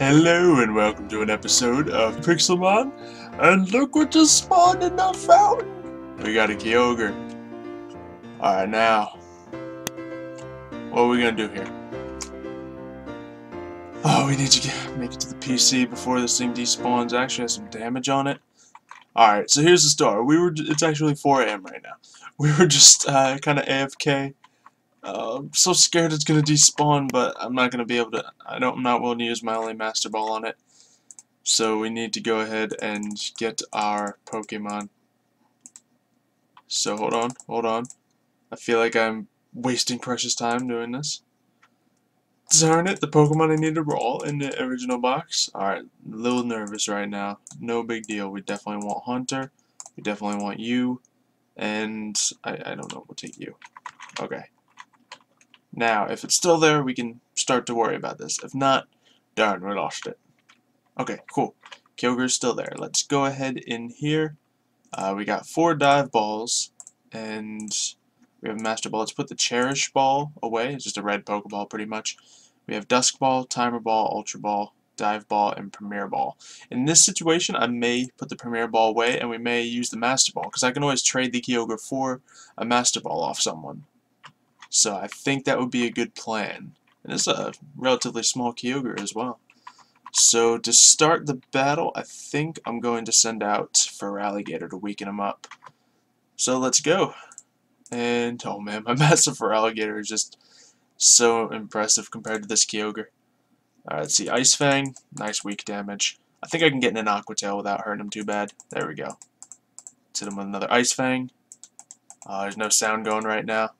Hello and welcome to an episode of Pixelmon, and look what just spawned in the fountain! We got a Kyogre. Alright, now, what are we gonna do here? Oh, we need to make it to the PC before this thing despawns. Actually has some damage on it. Alright, so here's the story. It's actually 4 AM right now. We were just kind of AFK. I'm so scared it's gonna despawn, but I'm not gonna be able to. I'm not willing to use my only Master Ball on it. So we need to go ahead and get our Pokemon. So hold on. I feel like I'm wasting precious time doing this. Darn it, the Pokemon I needed were all in the original box. Alright, a little nervous right now. No big deal. We definitely want Hunter. We definitely want you. And I don't know, we'll take you. Okay. Now, if it's still there, we can start to worry about this. If not, darn, we lost it. Okay, cool. Kyogre's still there. Let's go ahead in here. We got 4 dive balls, and we have a Master Ball. Let's put the Cherish Ball away. It's just a red Pokeball, pretty much. We have Dusk Ball, Timer Ball, Ultra Ball, Dive Ball, and Premier Ball. In this situation, I may put the Premier Ball away, and we may use the Master Ball, because I can always trade the Kyogre for a Master Ball off someone. So I think that would be a good plan. And it's a relatively small Kyogre as well. So to start the battle, I think I'm going to send out Feraligatr to weaken him up. So let's go. And oh man, my massive Feraligatr is just so impressive compared to this Kyogre. Alright, let's see. Ice Fang, nice weak damage. I think I can get in an Aqua Tail without hurting him too bad. There we go. Let's hit him with another Ice Fang. There's no sound going right now.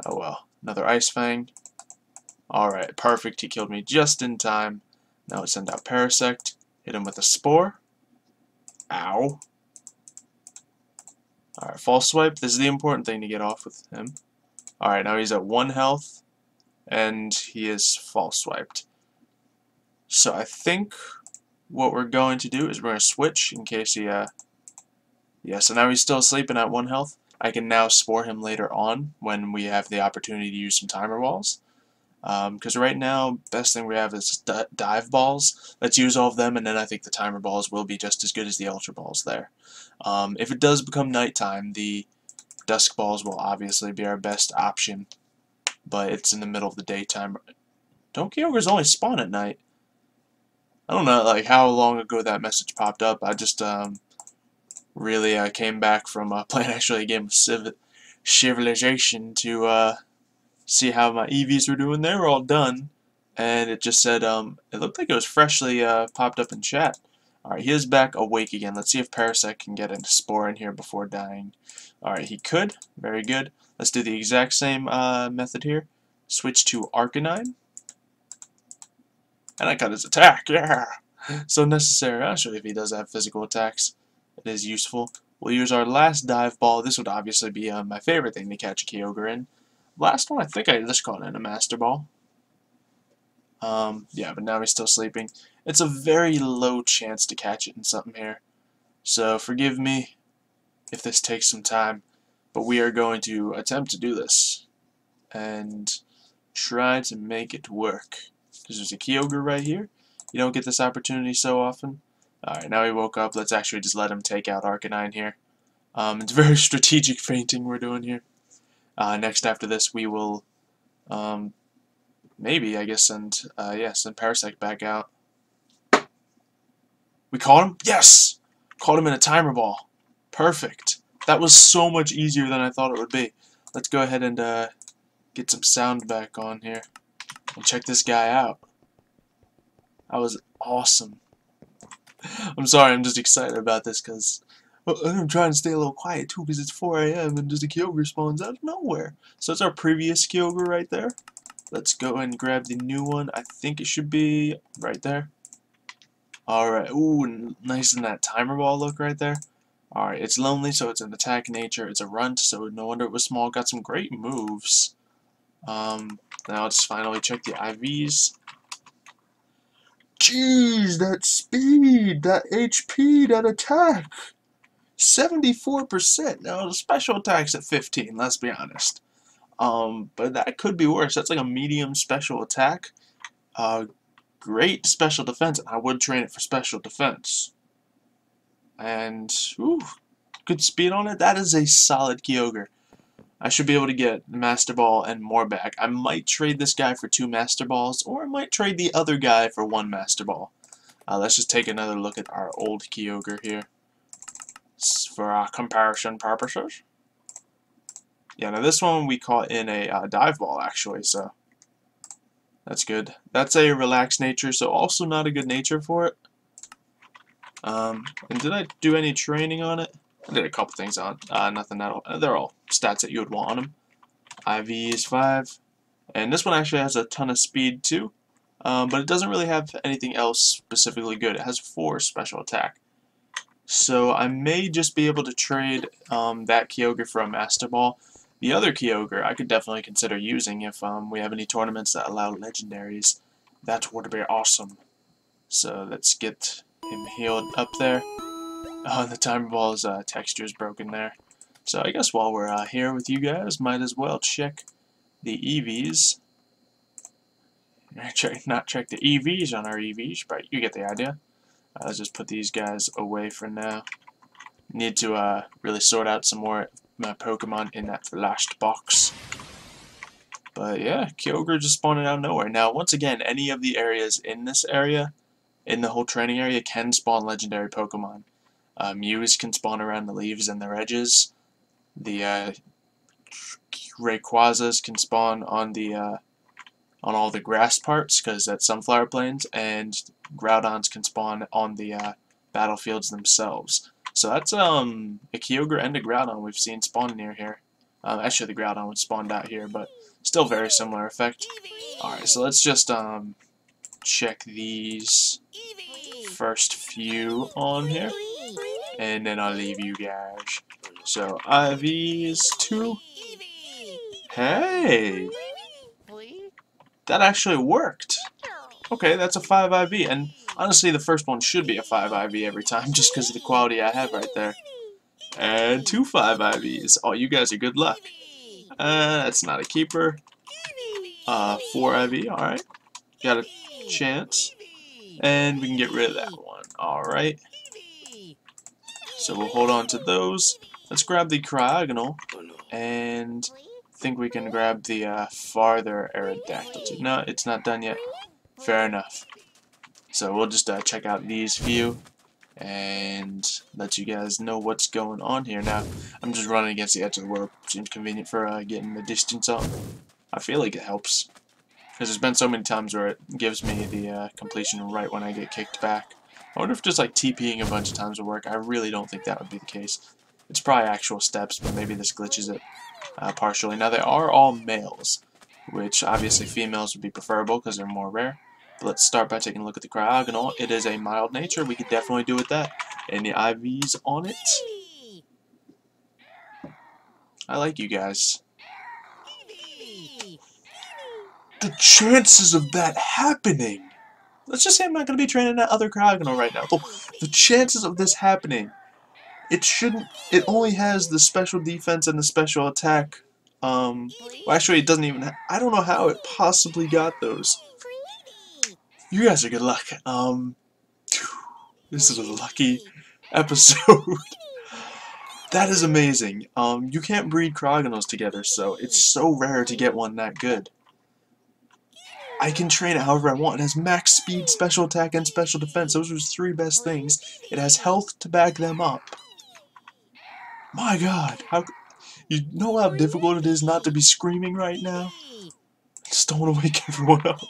Oh well, another Ice Fang. Alright, perfect, he killed me just in time. Now let's send out Parasect, hit him with a Spore. Ow. Alright, False Swipe, this is the important thing to get off with him. Alright, now he's at 1 health, and he is False Swiped. So I think what we're going to do is we're going to switch in case he, yeah, so now he's still sleeping at 1 health. I can now Spore him later on when we have the opportunity to use some Timer Balls. Because right now, best thing we have is Dive Balls. Let's use all of them, and then I think the Timer Balls will be just as good as the Ultra Balls there. If it does become nighttime, the Dusk Balls will obviously be our best option. But it's in the middle of the daytime. Don't Kyogres only spawn at night? I don't know like how long ago that message popped up. I just really came back from playing actually a game of Civilization to see how my EVs were doing. They were all done, and it just said it looked like it was freshly popped up in chat. Alright, he is back awake again. Let's see if Parasect can get a Spore in here before dying. Alright, he could. Very good. Let's do the exact same method here. Switch to Arcanine. And I got his attack. Yeah! So necessary. I'll show you if he does have physical attacks. It is useful. We'll use our last Dive Ball. This would obviously be my favorite thing to catch a Kyogre in. Last one, I think I just caught in a Master Ball. Yeah, but now he's still sleeping. It's a very low chance to catch it in something here. So forgive me if this takes some time, but we are going to attempt to do this and try to make it work. Because there's a Kyogre right here. You don't get this opportunity so often. Alright, now he woke up. Let's actually just let him take out Arcanine here. It's very strategic fainting we're doing here. Next after this we will maybe I guess send Parasect back out. We caught him? Yes! Caught him in a Timer Ball. Perfect. That was so much easier than I thought it would be. Let's go ahead and get some sound back on here and check this guy out. That was awesome. I'm sorry, I'm just excited about this because I'm trying to stay a little quiet too because it's 4 AM and just a Kyogre spawns out of nowhere. So that's our previous Kyogre right there. Let's go and grab the new one. I think it should be right there. Alright, ooh, nice in that Timer Ball look right there. Alright, it's lonely, so it's an attack nature. It's a runt, so no wonder it was small. Got some great moves. Now let's finally check the IVs. Jeez, that speed, that HP, that attack. 74%. Now the special attack's at 15, let's be honest. But that could be worse. That's like a medium special attack. great special defense, and I would train it for special defense. And, ooh, good speed on it. That is a solid Kyogre. I should be able to get Master Ball and more back. I might trade this guy for 2 Master Balls, or I might trade the other guy for 1 Master Ball. Let's just take another look at our old Kyogre here for our comparison purposes. Yeah, now this one we caught in a dive ball actually, so that's good. That's a relaxed nature, so also not a good nature for it. And did I do any training on it? I did a couple things on nothing at all. They're all stats that you would want on them. IV is 5, and this one actually has a ton of speed too, but it doesn't really have anything else specifically good. It has 4 special attack. So I may just be able to trade that Kyogre for a Master Ball. The other Kyogre I could definitely consider using if we have any tournaments that allow legendaries. That would be awesome. So let's get him healed up there. The Timer Ball's texture is broken there. So I guess while we're here with you guys, might as well check the EVs. Not check the EVs on our EVs, but you get the idea. Let's just put these guys away for now. Need to really sort out some more Pokemon in that last box. But yeah, Kyogre just spawned out of nowhere. Now, once again, any of the areas in this area, in the whole training area, can spawn legendary Pokemon. Mews can spawn around the leaves and their edges. The Rayquazas can spawn on the on all the grass parts, because that's sunflower plains, and Groudons can spawn on the battlefields themselves. So that's a Kyogre and a Groudon we've seen spawn near here. Actually, the Groudon would spawn out here, but still very similar effect. Alright, so let's just check these first few on here, and then I'll leave you guys. So IV's 2. Hey! That actually worked. Okay, that's a 5 IV, and honestly the first one should be a 5 IV every time, just because of the quality I have right there. And 2 5 IVs. Oh, you guys are good luck. That's not a keeper. 4 IV, alright. Got a chance. And we can get rid of that one. Alright. So we'll hold on to those. Let's grab the Cryogonal, and I think we can grab the farther Aerodactyl too. No, it's not done yet. Fair enough. So we'll just check out these few and let you guys know what's going on here. Now, I'm just running against the edge of the world. Seems convenient for getting the distance up. I feel like it helps, because there's been so many times where it gives me the completion right when I get kicked back. I wonder if just like TPing a bunch of times would work. I really don't think that would be the case. It's probably actual steps, but maybe this glitches it partially. Now, they are all males, which obviously females would be preferable because they're more rare. But let's start by taking a look at the Cryogonal. It is a mild nature. We could definitely do with that. And the IVs on it. I like you guys. The chances of that happening. Let's just say I'm not going to be training that other Cryogonal right now. The chances of this happening. It shouldn't. It only has the special defense and the special attack. Well, actually, it doesn't even. I don't know how it possibly got those. You guys are good luck. This is a lucky episode. That is amazing. You can't breed Cryogonals together, so it's so rare to get one that good. I can train it however I want. It has max speed, special attack, and special defense. Those are the 3 best things. It has health to back them up. My god, you know how difficult it is not to be screaming right now? I just don't want to wake everyone up.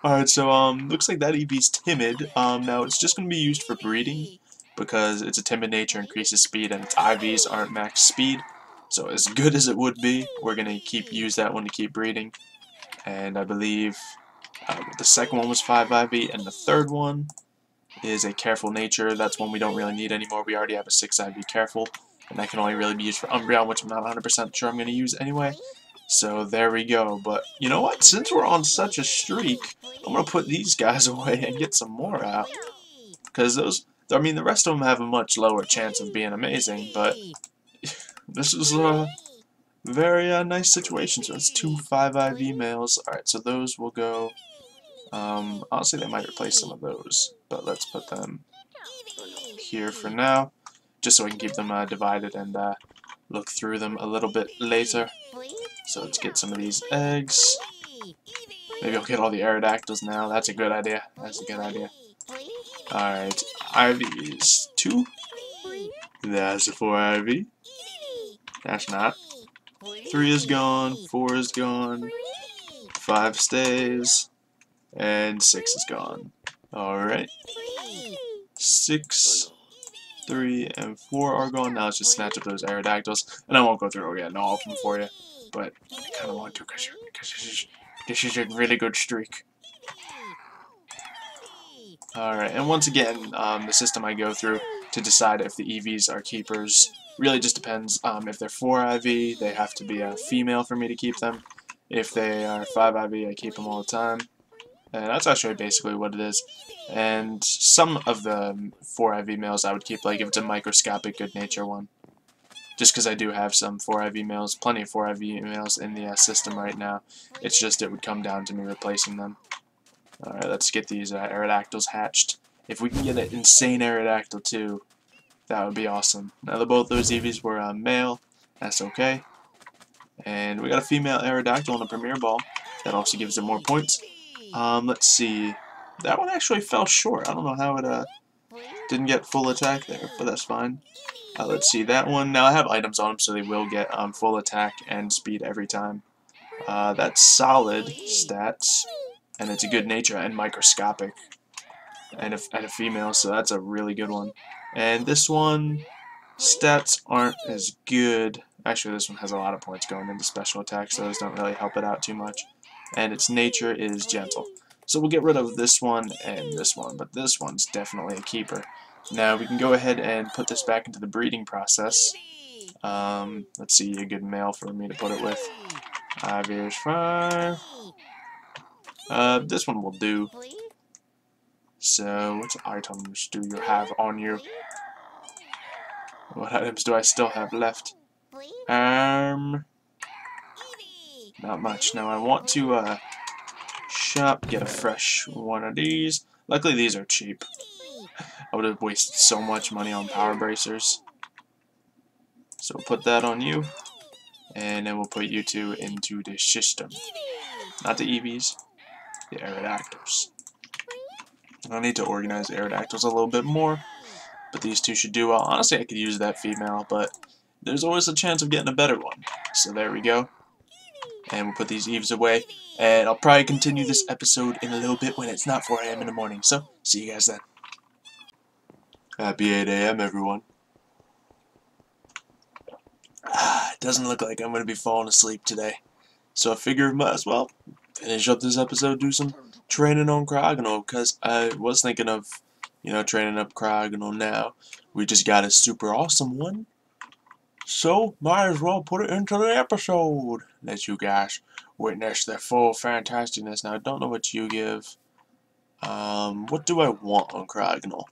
Alright, so looks like that EV's timid. Now it's just going to be used for breeding, because it's a timid nature, increases speed, and its IVs aren't max speed. So as good as it would be, we're going to use that one to keep breeding. And I believe the second one was 5 IV, and the third one is a careful nature. That's one we don't really need anymore. We already have a 6 IV careful, and that can only really be used for Umbreon, which I'm not 100% sure I'm going to use anyway. So there we go. But you know what? Since we're on such a streak, I'm going to put these guys away and get some more out. Because those, I mean, the rest of them have a much lower chance of being amazing, but this is a very nice situation. So it's 2 5 IV males. Alright, so those will go Honestly, they might replace some of those, but let's put them here for now, just so we can keep them divided and look through them a little bit later. So let's get some of these eggs. Maybe I'll get all the Aerodactyls now. That's a good idea. That's a good idea. Alright, Ivy is 2. That's a 4 Ivy. That's not. 3 is gone. 4 is gone. 5 stays. And 6 is gone. Alright. 6, 3, and 4 are gone. Now let's just snatch up those Aerodactyls. And I won't go through again all of them for you. But I kind of want to because this is a really good streak. Alright, and once again, the system I go through to decide if the EVs are keepers really just depends. If they're 4 IV, they have to be a female for me to keep them. If they are 5 IV, I keep them all the time. And that's actually basically what it is. And some of the 4 IV males I would keep, like if it's a microscopic good nature one. Just because I do have some 4 IV males, plenty of 4 IV males in the system right now. It's just it would come down to me replacing them. Alright, let's get these Aerodactyls hatched. If we can get an insane Aerodactyl too, that would be awesome. Now both those EVs were male, that's okay. And we got a female Aerodactyl on a Premier Ball. That also gives it more points. Let's see. That one actually fell short. I don't know how it didn't get full attack there, but that's fine. Let's see, that one, now I have items on them so they will get full attack and speed every time. That's solid stats. And it's a good nature and microscopic, and a female, so that's a really good one. And this one, stats aren't as good. Actually, this one has a lot of points going into special attacks, so those don't really help it out too much. And its nature is gentle. So we'll get rid of this one and this one, but this one's definitely a keeper. Now we can go ahead and put this back into the breeding process. Let's see, a good male for me to put it with. 5 years 5. This one will do. So, what items do you have on you? What items do I still have left? Not much. Now I want to shop, get a fresh one of these. Luckily these are cheap. I would have wasted so much money on power bracers. So we'll put that on you, and then we'll put you two into the system. Not the EVs. The Aerodactyls. I need to organize the Aerodactyls a little bit more, but these two should do well. Honestly, I could use that female, but there's always a chance of getting a better one. So there we go. And we'll put these Eves away, and I'll probably continue this episode in a little bit when it's not 4 AM in the morning. So, see you guys then. Happy 8 AM, everyone. It doesn't look like I'm going to be falling asleep today. So I figure I might as well finish up this episode, do some training on Cryogonal, because I was thinking of, training up Cryogonal now. We just got a super awesome one. So, might as well put it into the episode. Let you guys witness their full fantasticness. Now, I don't know what you give. What do I want on Cryogonal?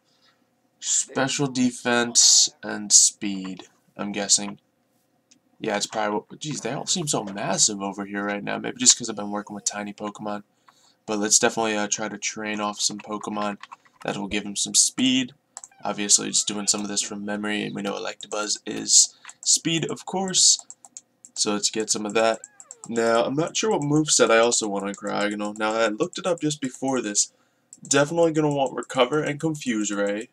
Special defense and speed, I'm guessing. Yeah, it's probably what... Geez, they all seem so massive over here right now. Maybe just because I've been working with tiny Pokemon. But let's definitely try to train off some Pokemon that will give them some speed. Obviously, just doing some of this from memory. And we know Electabuzz is speed, of course. So let's get some of that. Now, I'm not sure what moveset I also want on Cryogonal. Now, I looked it up just before this. Definitely going to want Recover and Confuse Ray.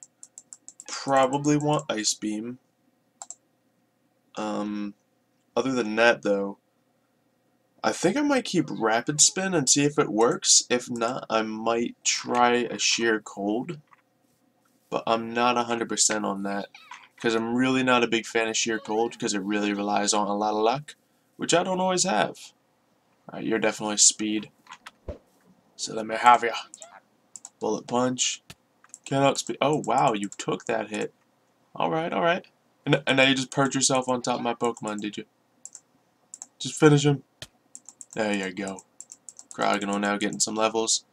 Probably want Ice Beam. Other than that, though, I think I might keep Rapid Spin and see if it works. If not, I might try a Sheer Cold. But I'm not 100% on that, because I'm really not a big fan of Sheer Cold, because it really relies on a lot of luck, which I don't always have. Alright, you're definitely speed. So let me have ya. Bullet Punch. Cannot speed. Oh, wow, you took that hit. Alright, alright. And now you just perched yourself on top of my Pokemon, did you? Just finish him. There you go. Cryogonal now getting some levels.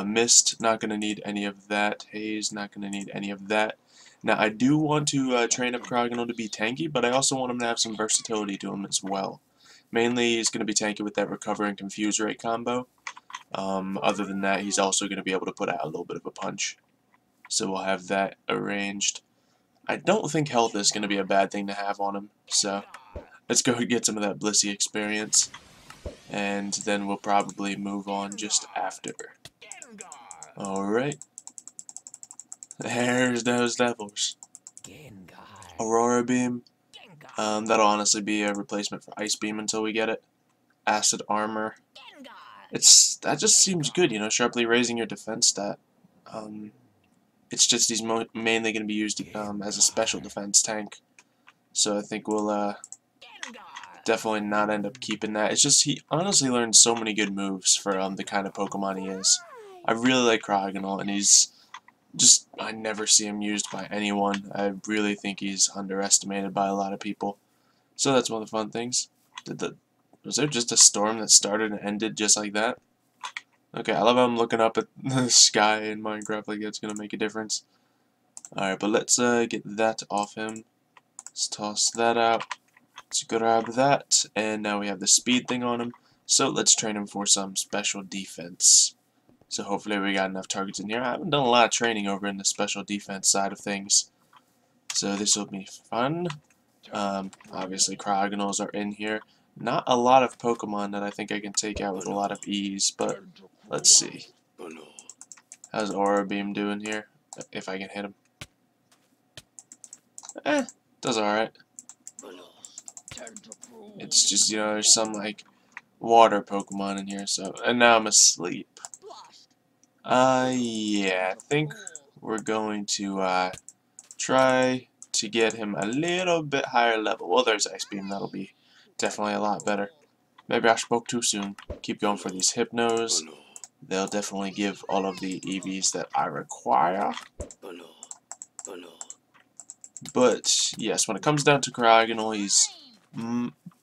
Mist, not going to need any of that. Haze, not going to need any of that. Now, I do want to train up Cryogonal to be tanky, but I also want him to have some versatility to him as well. Mainly, he's going to be tanky with that Recover and Confuse Ray combo. Other than that, he's also going to be able to put out a little bit of a punch. So we'll have that arranged. I don't think health is going to be a bad thing to have on him, so let's go get some of that Blissey experience, and then we'll probably move on just after. Alright. There's those levels. Aurora Beam. That'll honestly be a replacement for Ice Beam until we get it. Acid Armor. That just seems good, you know, sharply raising your defense stat. It's just he's mainly going to be used as a special defense tank. So I think we'll definitely not end up keeping that. It's just he honestly learned so many good moves for the kind of Pokemon he is. I really like Cryogonal, and he's just, I never see him used by anyone. I really think he's underestimated by a lot of people. So that's one of the fun things. Was there just a storm that started and ended just like that? Okay, I love how I'm looking up at the sky in Minecraft like that's gonna make a difference. Alright, but let's get that off him. Let's toss that out. Let's grab that, and now we have the speed thing on him. So let's train him for some special defense. So hopefully we got enough targets in here. I haven't done a lot of training over in the special defense side of things. So this will be fun. Obviously Cryogonals are in here. Not a lot of Pokemon that I think I can take out with a lot of ease, but let's see. How's Aura Beam doing here? If I can hit him. Does alright. It's just, you know, there's some like water Pokemon in here, so, and now I'm asleep. Yeah, I think we're going to try to get him a little bit higher level. Well, there's Ice Beam, that'll be definitely a lot better. Maybe I spoke too soon. Keep going for these Hypnos. They'll definitely give all of the EVs that I require. But, yes, when it comes down to Cryogonal, he's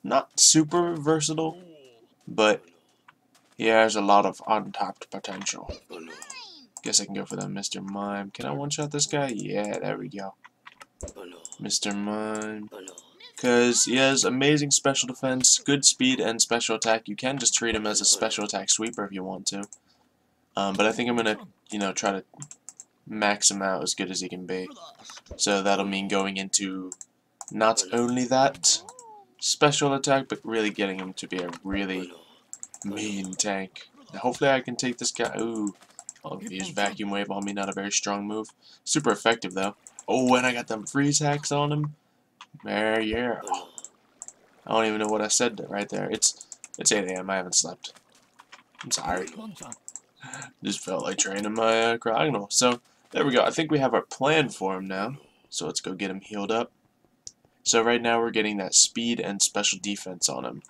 not super versatile, but he has a lot of untapped potential. Guess I can go for that Mr. Mime. Can I one-shot this guy? Yeah, there we go. Mr. Mime. Because he has amazing special defense, good speed, and special attack. You can just treat him as a special attack sweeper if you want to. But I think I'm going to, you know, try to max him out as good as he can be. So that'll mean going into not only that special attack, but really getting him to be a really mean tank. Now, hopefully I can take this guy. Ooh. I'll use Vacuum Wave on me, not a very strong move. Super effective, though. Oh, and I got them freeze hacks on him. There, yeah. I don't even know what I said right there. It's 8 AM. I haven't slept. I'm sorry. Just felt like training my Cryogonal. So, there we go. I think we have our plan for him now. So let's go get him healed up. So right now we're getting that speed and special defense on him.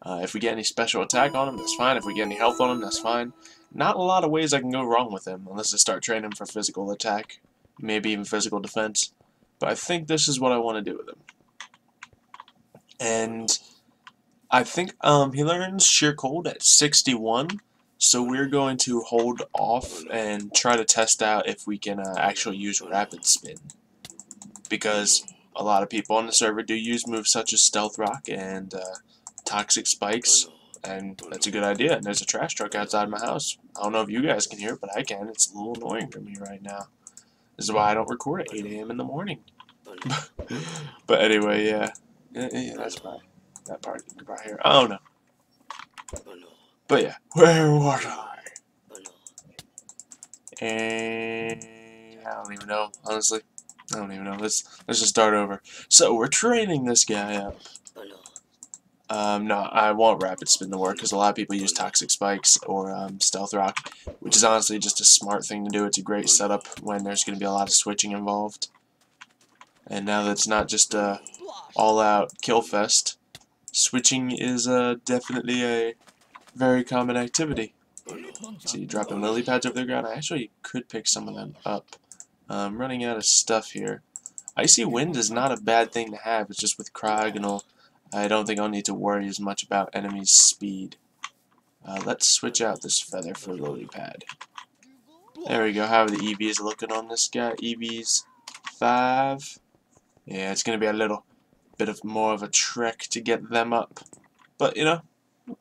If we get any special attack on him, that's fine. If we get any health on him, that's fine. Not a lot of ways I can go wrong with him, unless I start training him for physical attack. Maybe even physical defense. But I think this is what I want to do with him. And I think he learns Sheer Cold at 61. So we're going to hold off and try to test out if we can actually use Rapid Spin. Because a lot of people on the server do use moves such as Stealth Rock and Toxic Spikes, and that's a good idea. And there's a trash truck outside my house. I don't know if you guys can hear it, but I can. It's a little annoying for me right now. This is why I don't record at 8 AM in the morning. But anyway, yeah, that's probably that part you can probably hear. I don't know. But yeah, where was I? And I don't even know, honestly. I don't even know. Let's just start over. So we're training this guy up. No, I want Rapid Spin to work because a lot of people use Toxic Spikes or Stealth Rock, which is honestly just a smart thing to do. It's a great setup when there's going to be a lot of switching involved. And now that it's not just a all-out kill fest, switching is definitely a very common activity. So you dropping lily pads over the ground. I actually could pick some of them up. I'm running out of stuff here. Icy Wind is not a bad thing to have. It's just with Cryogonal, I don't think I'll need to worry as much about enemies' speed. Let's switch out this feather for lily pad. There we go. How are the EVs looking on this guy? EVs 5. Yeah, it's going to be a little bit more of a trek to get them up. But, you know,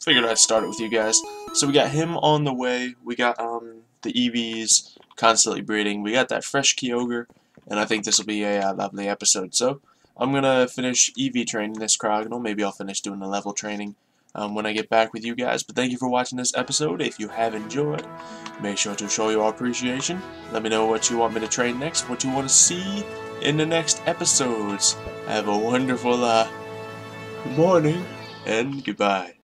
figured I'd start it with you guys. So we got him on the way. We got the EVs constantly breeding. We got that fresh Kyogre, and I think this will be a lovely episode. So I'm gonna finish EV training this Crogonal. Maybe I'll finish doing the level training when I get back with you guys. But thank you for watching this episode. If you have enjoyed, make sure to show your appreciation. Let me know what you want me to train next, what you want to see in the next episodes. Have a wonderful morning, and goodbye.